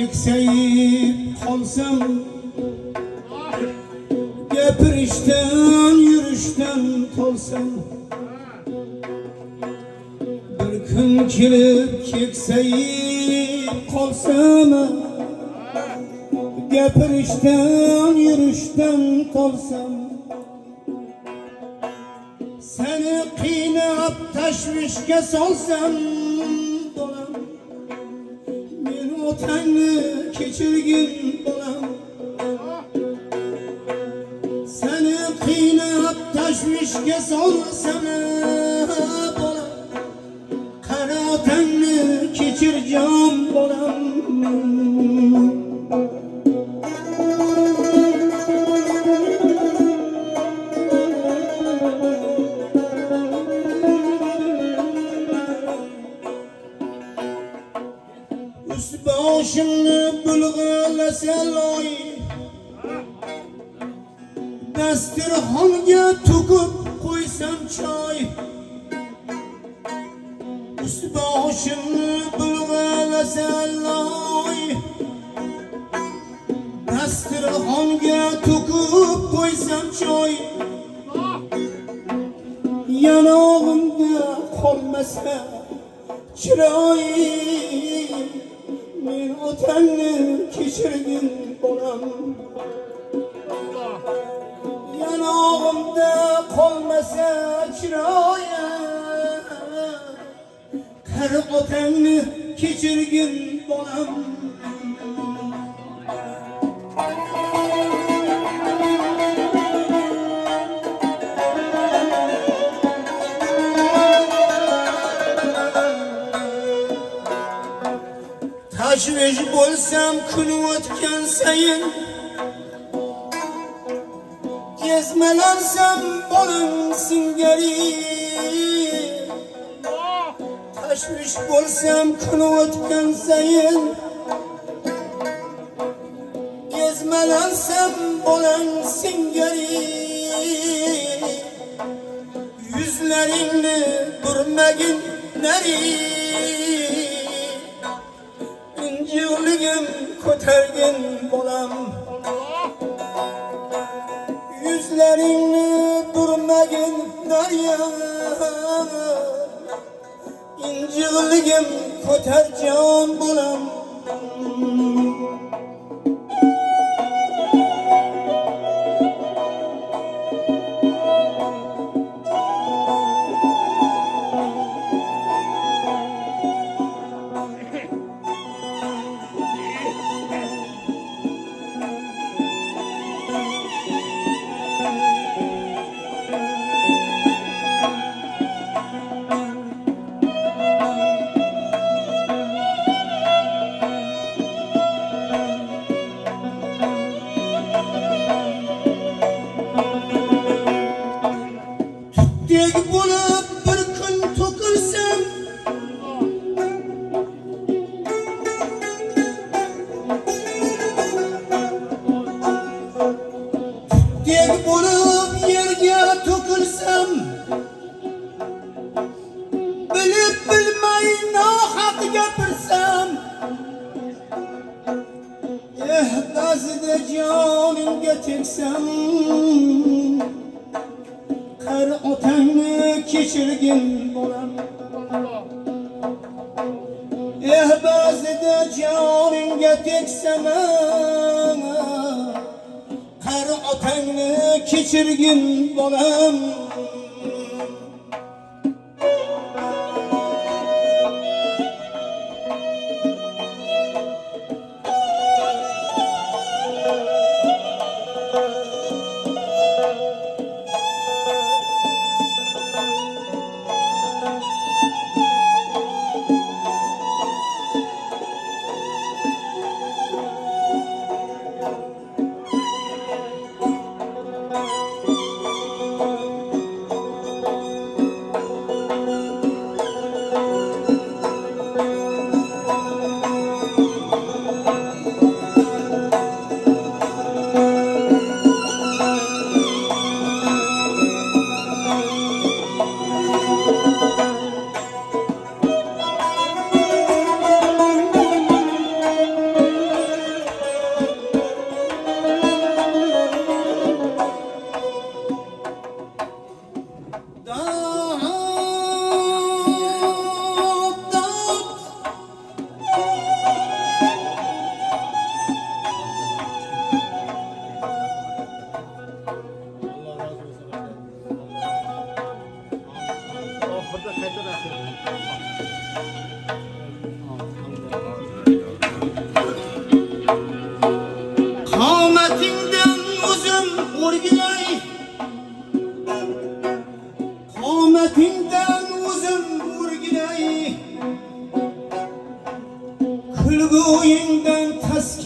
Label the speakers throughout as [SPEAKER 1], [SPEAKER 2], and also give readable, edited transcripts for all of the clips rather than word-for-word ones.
[SPEAKER 1] keksayib qolsam, gapirishdan yurishdan tolsam, bir kun kelib keksayib qolsam, gapirishdan yurishdan tolsam, seni qiynab tashvishga solsam, bolam, men otangni kechirgin bolam. Seni qiynab tashvishga solsam, bolam, qara otangni kechirjon bolam. Boshimni bulg'alasa loy, dasturxonga to'kib qo'ysam choy. Boshimni bulg'alasa loy, dasturxonga to'kib qo'ysam choy. Yanog'imda qolmasa chiroy, men otangni kechirgin bolam. Yanog'imda qolmasa chiroyi, qari otangni kechirgin bolam. Tashvish bo'lsam kun o'tgan sayin, ezmalansam bolam singari. Tashvish bo'lsam kun o'tgan sayin, ezmalansam bolam singari. Yuzlaringni burmagin nari, injiqligim ko'targin bolam. Yuzlaringni burmagin daryo, injiqligim ko'tarjon bolam. Dek bo'lib bir kun to'kilsam, dek bo'lib yerga to'kilsam, bilib bilmay nohaq gapirsam, ba'zida jonimga tegsam, qari otangni kechirgin bolam. Ba'zida joningga tegsam, qari otangni kechirgin bolam.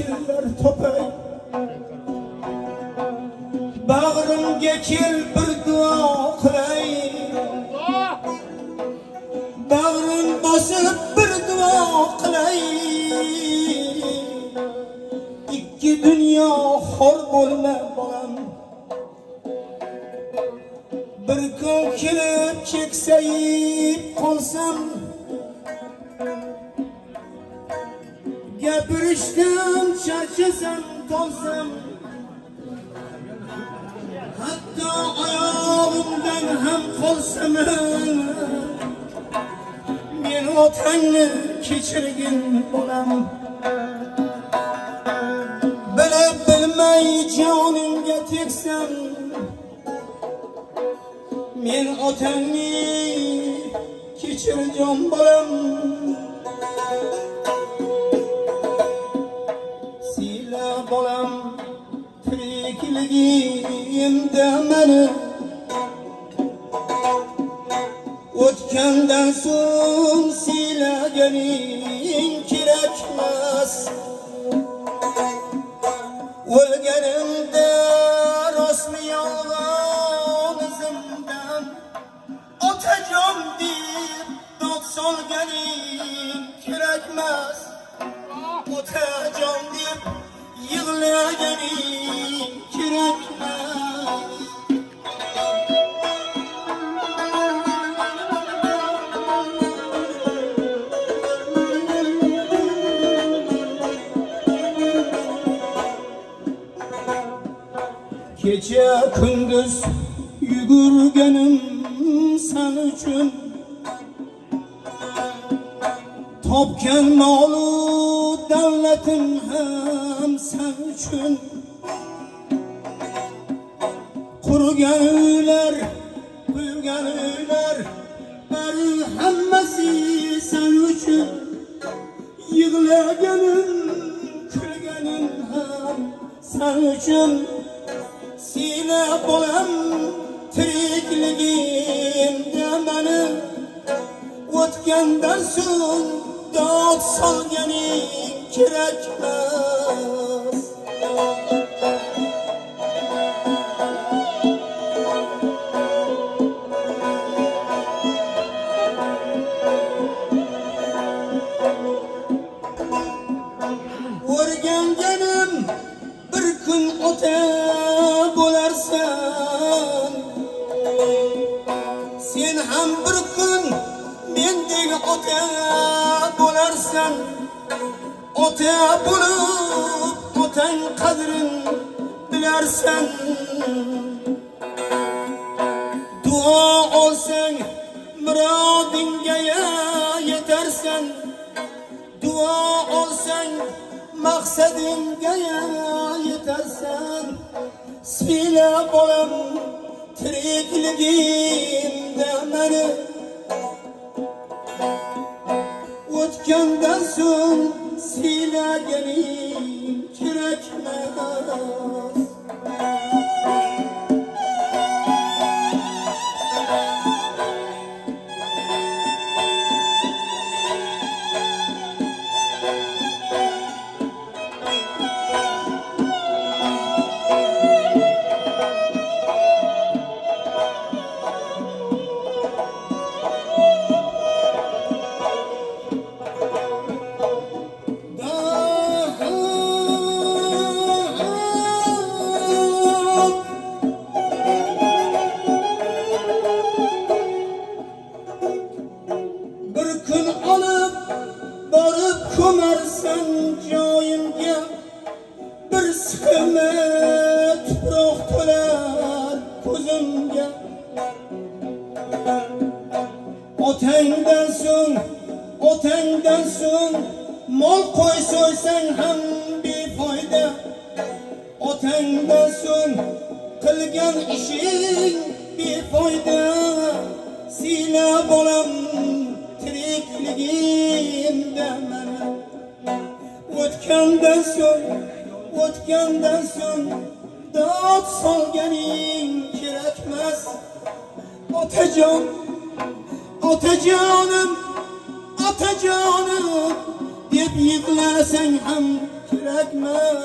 [SPEAKER 1] şekiller topay Bağrımga kel bir duo qilay Bağrım bosib bir duo qilay İkki dunyo xor bo'lma bolam Bir kun kelib keksayib qolsam Gapirishdan charchasam tolsam Hatto oyog'imdan ham qolsam Men otangni kechirgin bolam Bilib bilmay jonimga tegsam Men otangni kechirjon bolam Sila bolam tirikligimda meni O'tgandan so'ng siylaganing kerakmas O'lganimda rostmi yolg'on izimdan Otajon deb dod solganing kerakmas Otajon deb yig'laganing kerakmas Kecha kunduz yugurganim sen uchun Topgan molu davlatim ham sen uchun Qurgan uylar, quygan uylar bari hammasi sen uchun Yig'laganim, kulganim ham sen uchun Sila bolam tirikligimda meni O'tgandan so'ng dod solganing kerakmas O'rganganim bir kun ota bo'larsan Sen ham bir kun mendek ota bo'larsan Ota bo'lib otang qadrin bilarsan Duo olsang murodingga yetarsan Duo olsang maqsadingga yetarsan Sila bolam tirikligimda meni O'tgandan so'ng siylaganing kerakmas ko'marsan joyimga bir siqima tuproq to'lar ko'zimga otangdan so'ng mol qo'y so'ysang ham befoyda otangdan so'ng qilgan ishing befoyda siyla bolam tirikligimda mana o'tgandan so'ng dod solganing kerakmas otajonim deb yig'lasang ham kerakmas.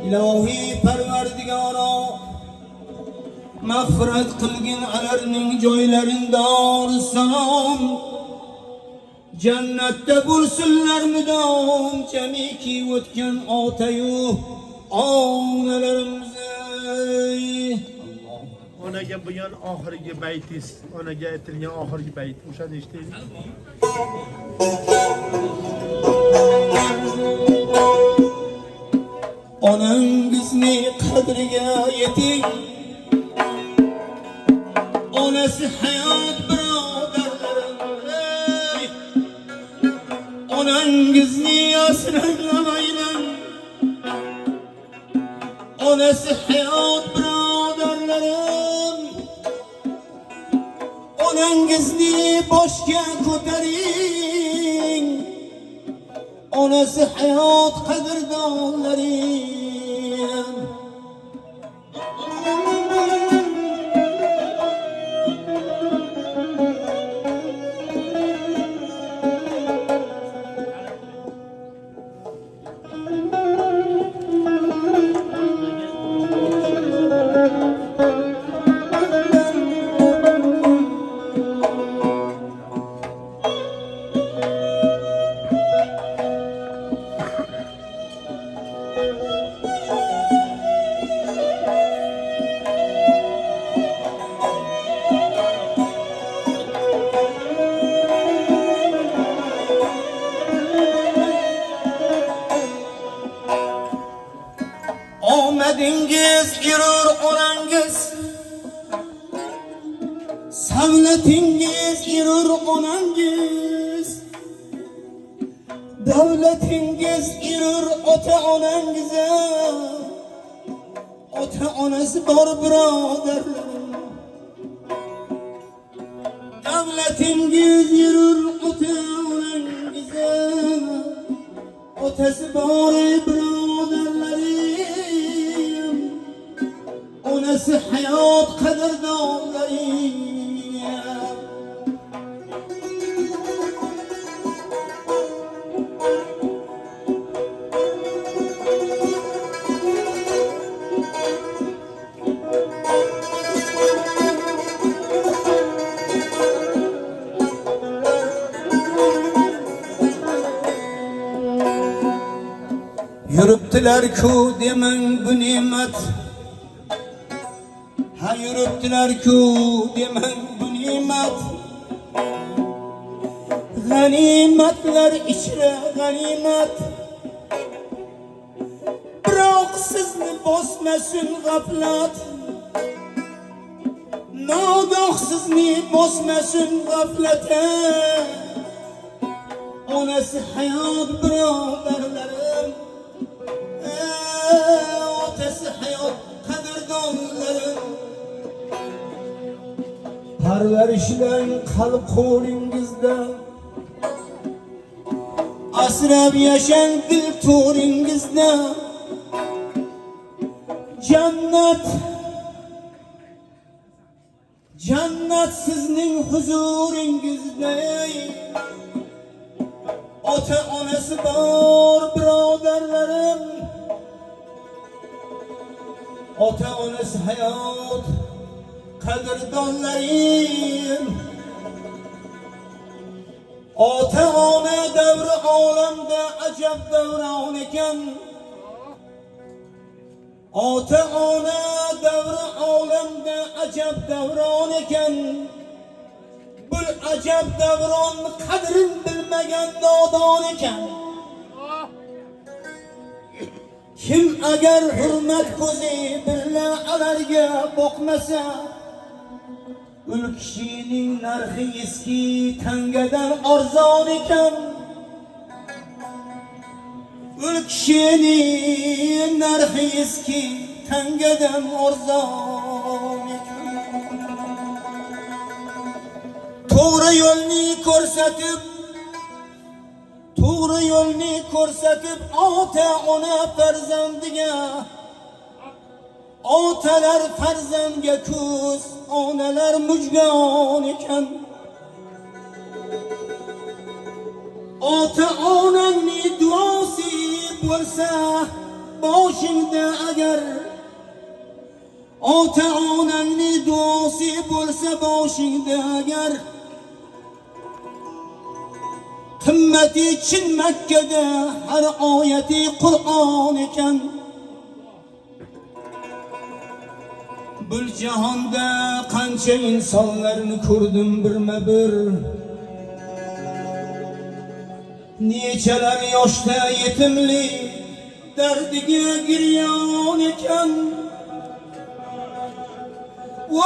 [SPEAKER 1] İlahi Parvardigoro mağfiret qilgin alarning joylarida salom. Cennette bulsunlar müdam jamiki o'tgan otayu onalarimizni.
[SPEAKER 2] Onaga bo'lgan oxirgi baytingiz, onaga aytilgan oxirgi bayt, o'shani eshitaylik.
[SPEAKER 1] Onangizni qadriga yeting. Onasi hayot birodarlarim. Onangizni asrayman. Onasi hayot birodarlarim. Onangizni boshga ko'taring. Onasi hayot qadrdonlarim. Omadingiz yurur onangiz, savlatingiz yurur onangiz, davlatingiz yurur ota onangize, ota onasi bor birodarlarim. Davlatingiz yurur ota onangize, otasi bor birodarlarim. Onasi hayot qadrdonlarim. Yuribdilar-ku demang bu ne'mat. Ha yuribdilar-ku demang bu ne'mat. G'animatlar ichra g'animat. Biroq sizni bosmasin g'aflat. Nogoh sizni bosmasin g'aflat. Onasi hayot birodarlarim. Otasi hayot qadrdonlarim. Parvarishlang qalb qo'lingizda. Asrab yashang dil to'ringizda. Jannat Jannat sizning huzuringizda. Ota onasi bor birodarlarim. Ota onasi hayot qadrdonlarim. Ota ona davri olamda ajab davron ekan. Ota ona davri olamda ajab davron ekan. Bu ajab davronni qadrin bilmagan nodon ekan. Kim agar hurmat ko'zi bilan alarga boqmasa, ul kishining narxi eski tangadan arzon ekan. Ul kishining narxi eski tangadan arzon ekan. To'g'ri yo'lni ko'rsatib, to'g'ri yo'lni ko'rsatib ota ona farzandiga, otalar farzandga ko'z, onalar mujgon ekan. ota onangni duosi bo'lsa boshingda agar, ota onangni duosi bo'lsa boshingda agar, qimmati chin Makkada har oyati Qur'on ekan. Bu jahonda qancha insonlarni ko'rdim birma-bir, nechalar yoshda yetimlik dardiga giryon ekan.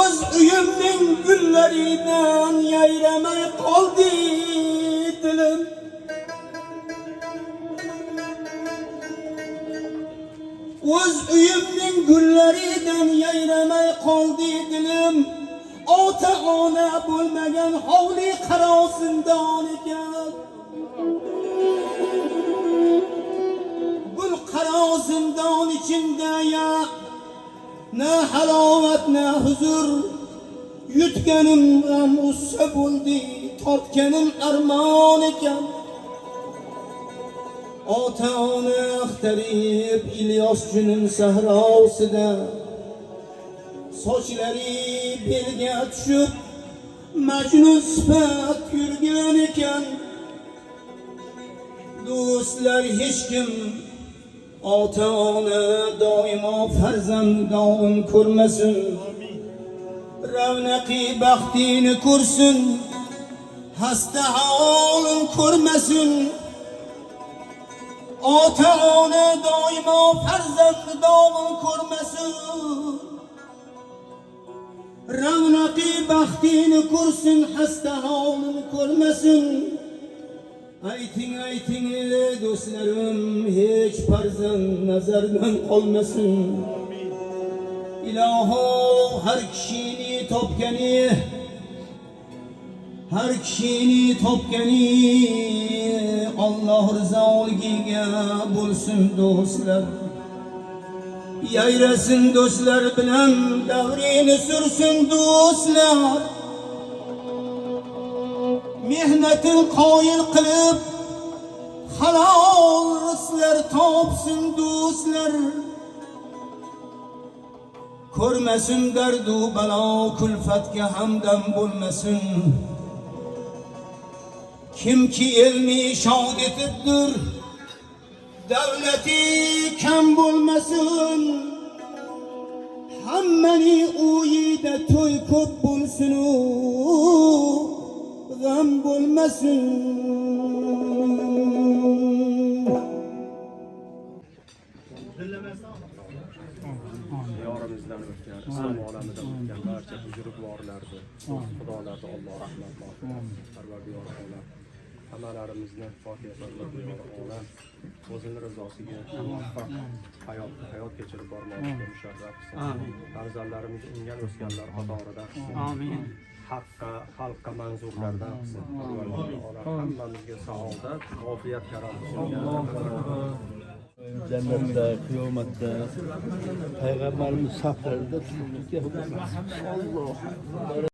[SPEAKER 1] O'z uyimning gullaridan yayramay qoldi dilim. O'z uyimning gullaridan yayramay qoldi dilim. Ota ona bo'lmagan hovli qaro zindon ekan. Gul qaro zindon ichida ya na halovat na huzur, yutganim g'am ussa bo'ldi, tortganim armon ekan. Ota ona axtarib Ilyos junin sahrosida, sochlari belga tushib Majnun sifat yurgan ekan. Do'stlar hech kim ota ona doimo farzand dog'in ko'rmasin, ravnaqi baxtini ko'rsin, hasta holin ko'rmasin. Ota ona doimo farzand dog'in ko'rmasin, ravnaqi baxtini ko'rsin, hasta holin ko'rmasin. Ayting ayting do'stlarim, hech farzand nazardan qolmasin. Iloho har kishini topgani Alloh rizoligiga bo'lsin do'stlar. Yayrasin do'stlar bilan davrini sursin do'stlar. Mehnatin qoyil qilib halol rizqlar topsin do'stlar. Ko'rmasin dardu balo, kulfatga hamdam bo'lmasin. Kimki elni shod etibdir, davlati kam bo'lmasin. Hammaning uyida to'y ko'p bo'lsin, g'am bo'lmasin.
[SPEAKER 3] Yorimizdan o'tgan, islom olamidan o'tgan barcha buzrukvorlarni, xudolarni Alloh rahmatlar, Parvardigor olam hammalarimizni Fotiha Parvardigor olam o'zini rizosiga muvaffaq hayot kechirib bormoqqa musharraf qilsin. Farzandlarimiz ungan o'sganlar qatorida qilsin. Amin. Xalqqa manzurlardan qilsin. Parvardigor olam hammamizga saodat, ofiyat karam qilsin.
[SPEAKER 4] Cennette, kıyamette, Peygamberimiz saflarında tutulmuş. Allah